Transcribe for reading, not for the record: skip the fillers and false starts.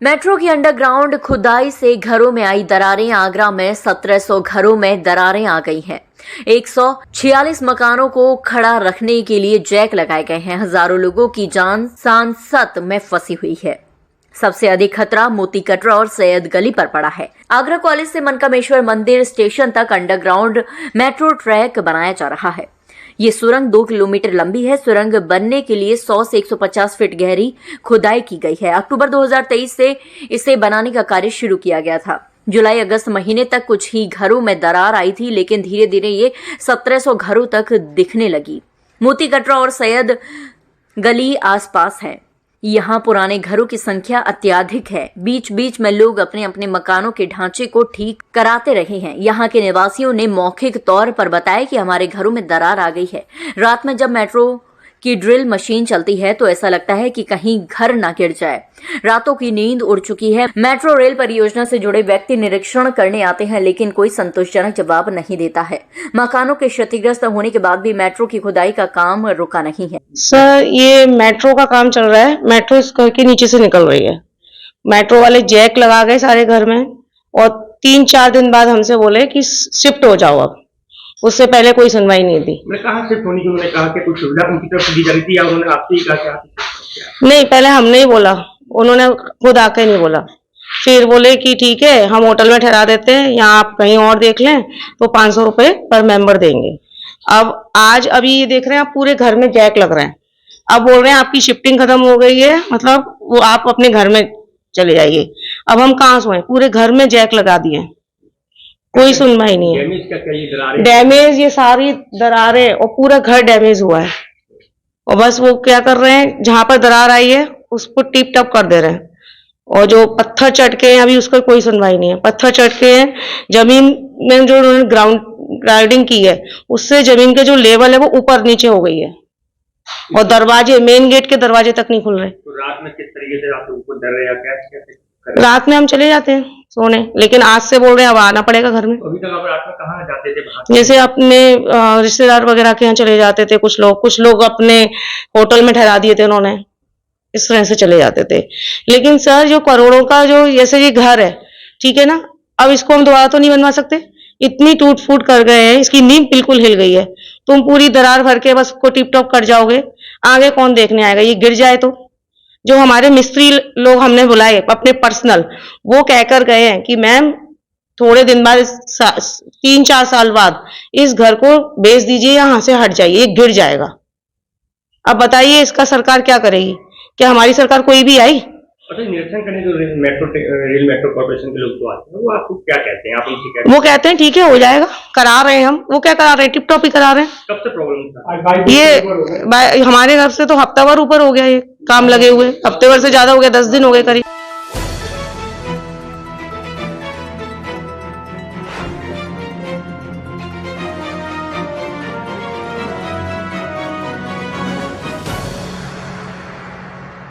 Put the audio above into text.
Metro की underground खुदाई से घरों में आई दरारें। आगरा में 1700 घरों में दरारें आ गई हैं। 146 मकानों को खड़ा रखने के लिए जैक लगाए गए हैं। हजारों लोगों की जान सांसत में फंसी हुई है। सबसे अधिक खतरा मोती कटरा और सैयद गली पर पड़ा है। आगरा कॉलेज से मनकामेश्वर मंदिर स्टेशन तक अंडरग्राउंड मेट्रो ट्रैक बनाया जा रहा है। ये सुरंग 2 किलोमीटर लंबी है। सुरंग बनने के लिए 100 से 150 फीट गहरी खुदाई की गई है। अक्टूबर 2023 से इसे बनाने का कार्य शुरू किया गया था। जुलाई अगस्त महीने तक कुछ ही घरों में दरार आई थी, लेकिन धीरे धीरे ये 1700 घरों तक दिखने लगी। मोती कटरा और सैयद गली आसपास है। यहाँ पुराने घरों की संख्या अत्यधिक है। बीच बीच में लोग अपने अपने मकानों के ढांचे को ठीक कराते रहे हैं। यहाँ के निवासियों ने मौखिक तौर पर बताया कि हमारे घरों में दरार आ गई है। रात में जब मेट्रो की ड्रिल मशीन चलती है तो ऐसा लगता है कि कहीं घर ना गिर जाए। रातों की नींद उड़ चुकी है। मेट्रो रेल परियोजना से जुड़े व्यक्ति निरीक्षण करने आते हैं, लेकिन कोई संतोषजनक जवाब नहीं देता है। मकानों के क्षतिग्रस्त होने के बाद भी मेट्रो की खुदाई का काम रुका नहीं है। सर, ये मेट्रो का काम चल रहा है। मेट्रो इस घर के नीचे से निकल रही है। मेट्रो वाले जैक लगा गए सारे घर में और 3-4 दिन बाद हमसे बोले कि शिफ्ट हो जाओ। अब उससे पहले कोई सुनवाई नहीं दी। मैं कहा शिफ्ट होने की उन्होंने कहा कि कुछ सुविधा उनकी तरफ से दी जा रही थी या उन्होंने आपसे ही कहा कि नहीं, पहले हमने ही बोला, उन्होंने खुद आके नहीं बोला। फिर बोले कि ठीक है, हम होटल में ठहरा देते हैं, यहाँ आप कहीं और देख लें तो 500 रुपए पर मेंबर देंगे। अब आज अभी ये देख रहे हैं, आप पूरे घर में जैक लग रहे हैं। अब बोल रहे हैं आपकी शिफ्टिंग खत्म हो गई है, मतलब वो आप अपने घर में चले जाइए। अब हम कहाँ सोए? पूरे घर में जैक लगा दिए, कोई सुनवाई नहीं है। डैमेज ये सारी दरारें और पूरा घर डैमेज हुआ है। और बस वो क्या कर रहे हैं, जहां पर दरार आई है उसको टिप टप कर दे रहे हैं। और जो पत्थर चटके हैं अभी उसका कोई सुनवाई नहीं है। पत्थर चटके हैं, जमीन में जो उन्होंने ग्राउंडिंग की है उससे जमीन के जो लेवल है वो ऊपर नीचे हो गई है। और दरवाजे, मेन गेट के दरवाजे तक नहीं खुल रहे। तो रात में किस तरीके से आप लोगों को डर रहे हैं? रात में हम चले जाते हैं सोने, लेकिन आज से बोल रहे हैं अब आना पड़ेगा घर में। अभी तक आप रात में कहाँ जाते थे? जैसे अपने रिश्तेदार वगैरह के यहाँ चले जाते थे। कुछ लोग अपने होटल में ठहरा दिए थे उन्होंने, इस तरह से चले जाते थे। लेकिन सर, जो करोड़ों का जो जैसे ये घर है, ठीक है ना, अब इसको हम दोबारा तो नहीं बनवा सकते। इतनी टूट फूट कर गए हैं, इसकी नींव बिल्कुल हिल गई है। तुम पूरी दरार भर के बस को टिप टॉप कर जाओगे, आगे कौन देखने आएगा? ये गिर जाए तो। जो हमारे मिस्त्री लोग हमने बुलाए अपने पर्सनल, वो कहकर गए हैं कि मैम थोड़े दिन बाद 3-4 साल बाद इस घर को बेच दीजिए, यहां से हट जाइए, ये गिर जाएगा। अब बताइए इसका सरकार क्या करेगी? क्या हमारी सरकार कोई भी आई? अच्छा, निरीक्षण करने जो रेल मेट्रो कॉर्पोरेशन के लोग तो आते हैं, वो आपको क्या कहते हैं? आप उनसे क्या? वो कहते हैं ठीक है, हो जाएगा, करा रहे हैं हम। वो क्या करा रहे हैं? टिप टॉप ही करा रहे हैं। कब से प्रॉब्लम था? ये हमारे घर से तो हफ्ता भर ऊपर हो गया, ये काम लगे हुए। हफ्ते भर से ज्यादा हो गया, 10 दिन हो गए करीब।